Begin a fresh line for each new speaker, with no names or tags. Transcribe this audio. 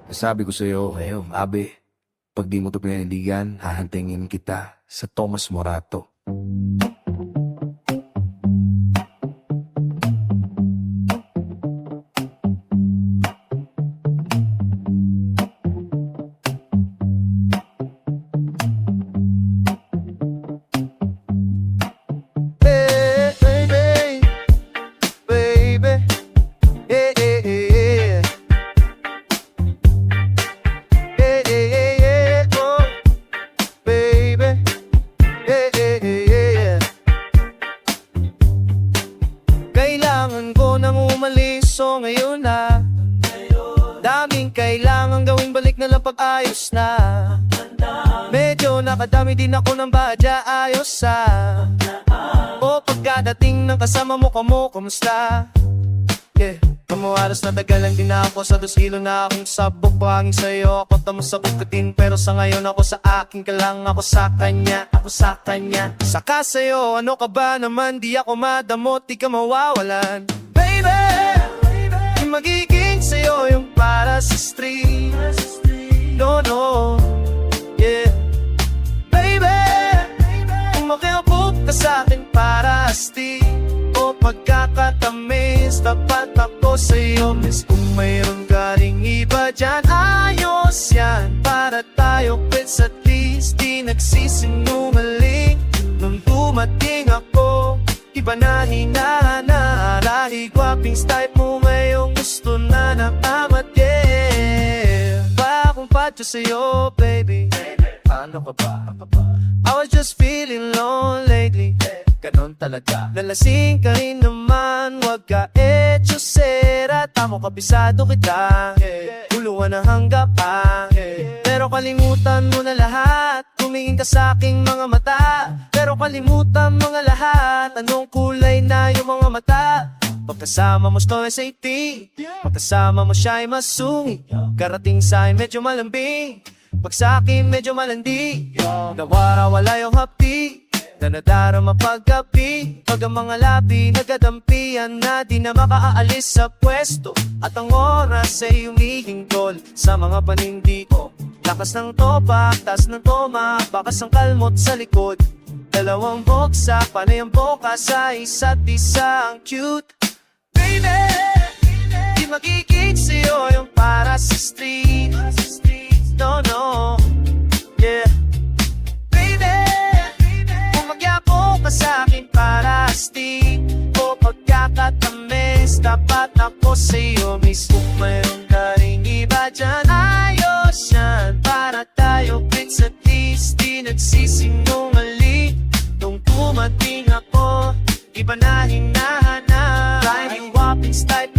Sabi ko sa'yo, Abe, pag di mo to pinanindigan, hahantingin kita sa Tomas Morato.
Kailangan ko nang umalis, so ngayon na. Daming kailangan gawing, balik na lang pag-ayos na. Medyo nakadami din ako ng badya, ayos o pagkadating ng kasama mo, kamusta? Kumuharas na tagalang din ako, sa 2 kilo na akong sabog. Buhangin sa'yo, ako tamo sa bukatin. Pero sa ngayon ako sa akin ka lang, ako sa kanya. Saka sa'yo, ano ka ba naman, di ako madamot, di ka mawawalan. Baby, magiging sa'yo yung para sa street. No, yeah. Baby, kung makiapog ka sa'kin para asti o pagkakatamis, dapat ako sa'yo, miss. Kung mayroon ka ring iba dyan, ayos yan. Para tayo, pets, at least di nagsisinungaling. Nung dumating ako, iba na hinahanap. Dahil gwapings type mo ngayong gusto na nakamat, yeah. Ba akong patyo sa'yo, baby? Ano ka ba? I was just feeling low lately. Ganon talaga. Nalasing ka rin naman, wag ka etchosera. Tamo kabisado kita, uluan ang hangga pa. Pero kalimutan mo na lahat, tumingin ka sa aking mga mata. Pero kalimutan mo nga lahat, anong kulay na yung mga mata. Pagkasama mo snow SAT, pagkasama mo siya'y masungi. Karating sa'kin medyo malambing, pag sa'kin medyo malandi. Nawara-wala yung hapdi, danadarama paggabi. Pag ang mga labi nagadampian na, di na makaalis sa pwesto. At ang oras ay humihingtol sa mga panindi ko. Lakas ng topak, tas ng tomak, bakas ang kalmot sa likod. Dalawang boksa, panay ang boka sa isa't isa, ang cute. Baby, di magiging sa'yo yung para sa street. No, yeah. Baby, kung magyapo ka sa'kin para asti o pagkakatamis, dapat ako sa'yo, miss. Kung mayroon ka ring iba dyan, ayos yan. Para tayo, pits, at least di nagsisinungaling. Nung dumating ako, iba na hinahanap. Dahil yung whoppings type